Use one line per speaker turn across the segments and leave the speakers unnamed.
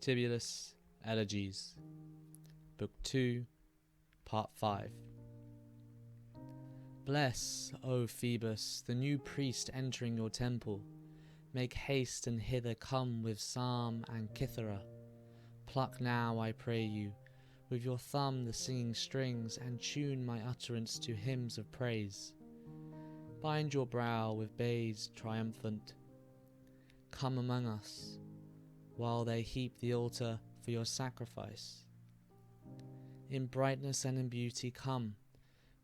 Tibullus, Elegies, Book 2, Part 5. Bless, O Phoebus, the new priest entering your temple. Make haste and hither come with psalm and cithara. Pluck now, I pray you, with your thumb the singing strings, and tune my utterance to hymns of praise. Bind your brow with bays triumphant. Come among us, while they heap the altar for your sacrifice. In brightness and in beauty come,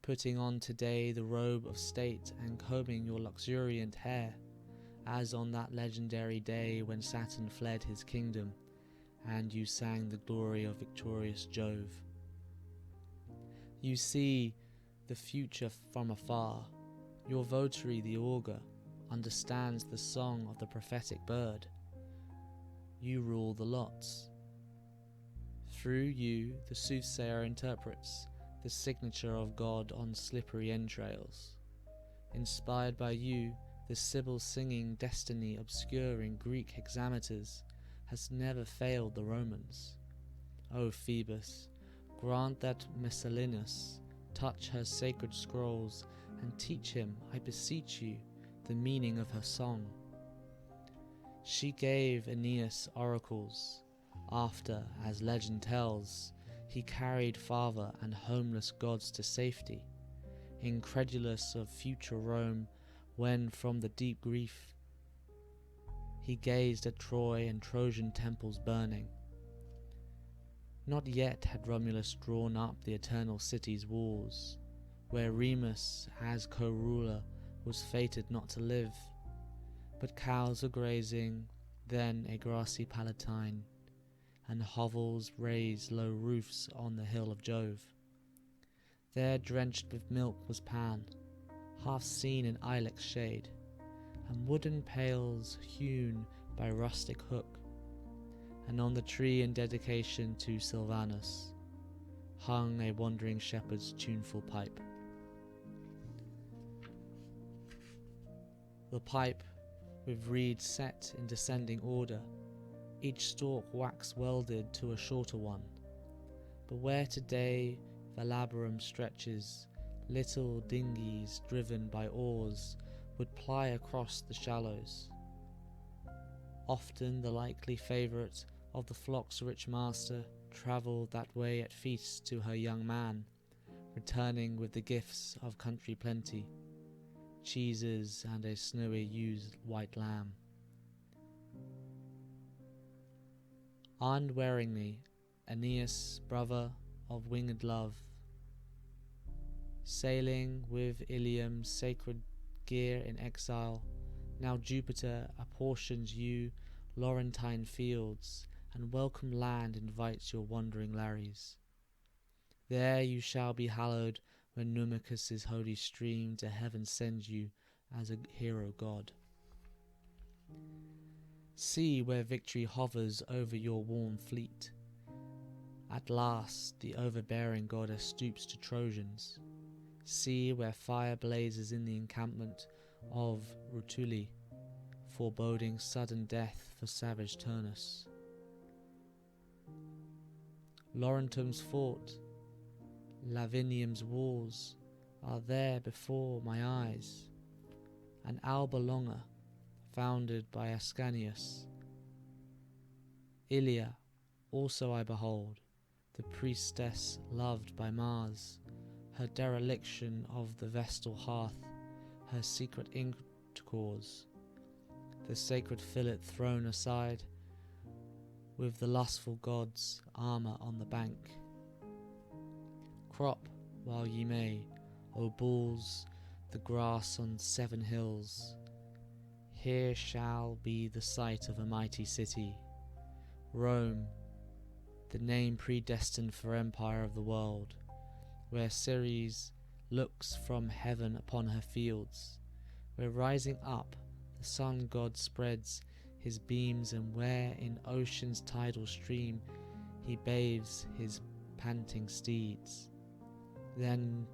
putting on today the robe of state and combing your luxuriant hair, as on that legendary day when Saturn fled his kingdom, and you sang the glory of victorious Jove. You see the future from afar. Your votary, the augur, understands the song of the prophetic bird. You rule the lots. Through you, the soothsayer interprets the signature of God on slippery entrails. Inspired by you, the Sibyl singing destiny obscure in Greek hexameters has never failed the Romans. O Phoebus, grant that Messallinus touch her sacred scrolls and teach him, I beseech you, the meaning of her song. She gave Aeneas oracles, after, as legend tells, he carried father and homeless gods to safety, incredulous of future Rome, when from the deep grief he gazed at Troy and Trojan temples burning. Not yet had Romulus drawn up the eternal city's walls, where Remus, as co-ruler, was fated not to live, but cows were grazing, then a grassy Palatine, and hovels raised low roofs on the hill of Jove. There drenched with milk was Pan, half seen in ilex shade, and wooden pails hewn by rustic hook, and on the tree in dedication to Silvanus hung a wandering shepherd's tuneful pipe. The pipe, with reeds set in descending order, each stalk wax welded to a shorter one. But where today Valabarum stretches, little dinghies driven by oars would ply across the shallows. Often the likely favourite of the flock's rich master travelled that way at feasts to her young man, returning with the gifts of country plenty, cheeses and a snowy used white lamb. Unwearingly, Aeneas, brother of winged love, sailing with Ilium's sacred gear in exile, now Jupiter apportions you Laurentine fields, and welcome land invites your wandering Lares. There you shall be hallowed when Numicus's holy stream to heaven sends you as a hero god. See where victory hovers over your warm fleet. At last the overbearing goddess stoops to Trojans. See where fire blazes in the encampment of Rutuli, foreboding sudden death for savage Turnus. Laurentum's fort, Lavinium's walls are there before my eyes, and Alba Longa, founded by Ascanius. Ilia also I behold, the priestess loved by Mars, her dereliction of the vestal hearth, her secret intercourse, the sacred fillet thrown aside, with the lustful gods' armour on the bank. Crop while ye may, O bulls, the grass on 7 hills. Here shall be the site of a mighty city, Rome, the name predestined for empire of the world, where Ceres looks from heaven upon her fields, where rising up the sun god spreads his beams, and where in ocean's tidal stream he bathes his panting steeds. Then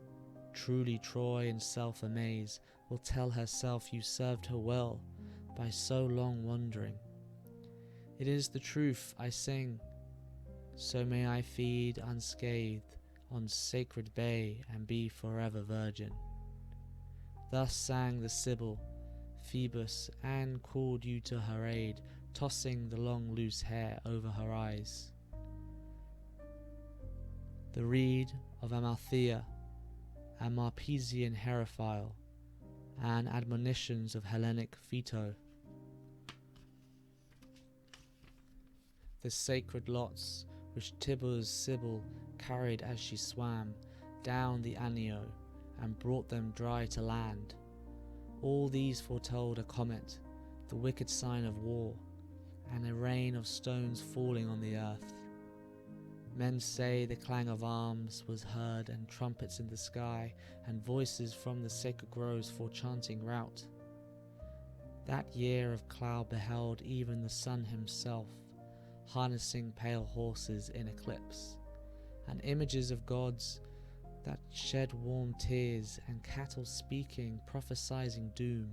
truly Troy in self-amaze will tell herself you served her well by so long wandering. It is the truth I sing, so may I feed unscathed on sacred bay and be forever virgin. Thus sang the Sibyl, Phoebus, and called you to her aid, tossing the long loose hair over her eyes. The reed of Amalthea, and Marpesian Herophile, and admonitions of Hellenic Phaeto. The sacred lots which Tibur's Sibyl carried as she swam down the Anio and brought them dry to land. All these foretold a comet, the wicked sign of war, and a rain of stones falling on the earth. Men say the clang of arms was heard, and trumpets in the sky, and voices from the sacred groves for chanting rout. That year of cloud beheld even the sun himself, harnessing pale horses in eclipse, and images of gods that shed warm tears, and cattle speaking, prophesying doom.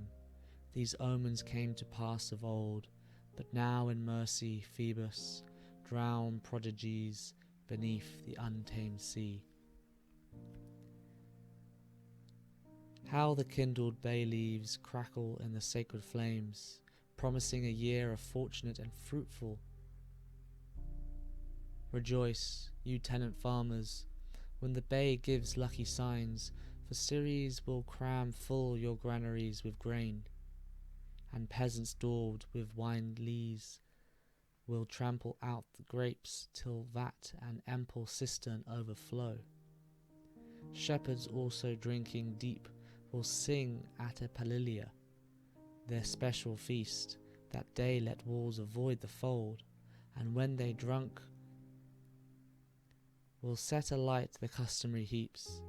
These omens came to pass of old, but now in mercy Phoebus drowned prodigies beneath the untamed sea. How the kindled bay leaves crackle in the sacred flames, promising a year of fortunate and fruitful. Rejoice, you tenant farmers, when the bay gives lucky signs, for Ceres will cram full your granaries with grain, and peasants daubed with wine lees will trample out the grapes till vat and ample cistern overflow. Shepherds also drinking deep will sing at a Palilia, their special feast. That day let walls avoid the fold, and when they drunk will set alight the customary heaps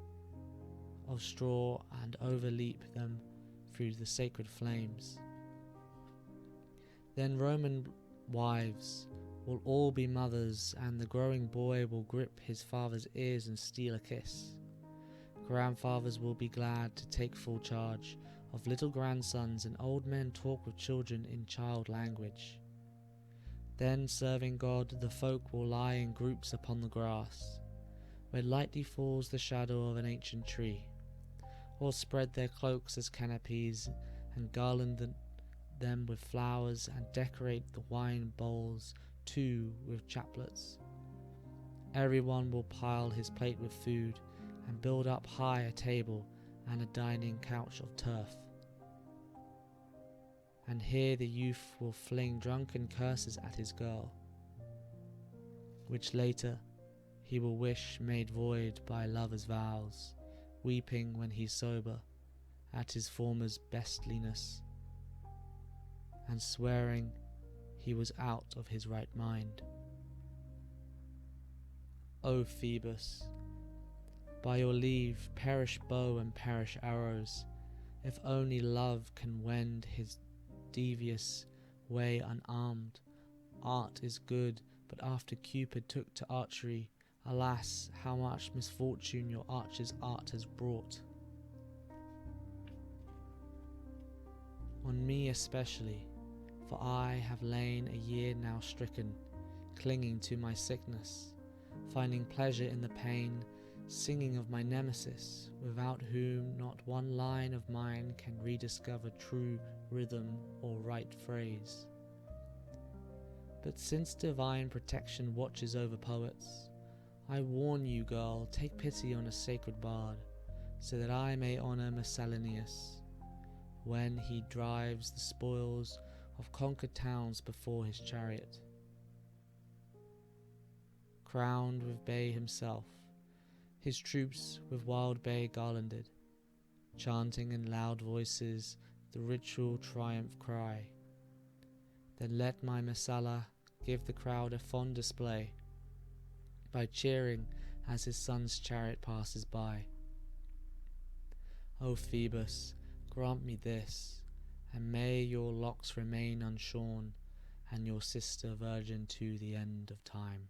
of straw and overleap them through the sacred flames. Then Roman wives will all be mothers, and the growing boy will grip his father's ears and steal a kiss. Grandfathers will be glad to take full charge of little grandsons, and old men talk with children in child language. Then, serving God, the folk will lie in groups upon the grass, where lightly falls the shadow of an ancient tree, or spread their cloaks as canopies, and garland them with flowers, and decorate the wine bowls too with chaplets. Everyone will pile his plate with food, and build up high a table and a dining couch of turf. And here the youth will fling drunken curses at his girl, which later he will wish made void by lovers' vows, weeping when he's sober at his former's bestliness, and swearing he was out of his right mind. O Phoebus, by your leave perish bow and perish arrows, if only love can wend his devious way unarmed. Art is good, but after Cupid took to archery, alas, how much misfortune your archer's art has brought. On me especially, for I have lain a year now stricken, clinging to my sickness, finding pleasure in the pain, singing of my nemesis, without whom not one line of mine can rediscover true rhythm or right phrase. But since divine protection watches over poets, I warn you, girl, take pity on a sacred bard, so that I may honour Messalinius, when he drives the spoils of conquered towns before his chariot, crowned with bay himself, his troops with wild bay garlanded, chanting in loud voices the ritual triumph cry. Then let my Messala give the crowd a fond display, by cheering as his son's chariot passes by. O Phoebus, grant me this, and may your locks remain unshorn, and your sister virgin to the end of time.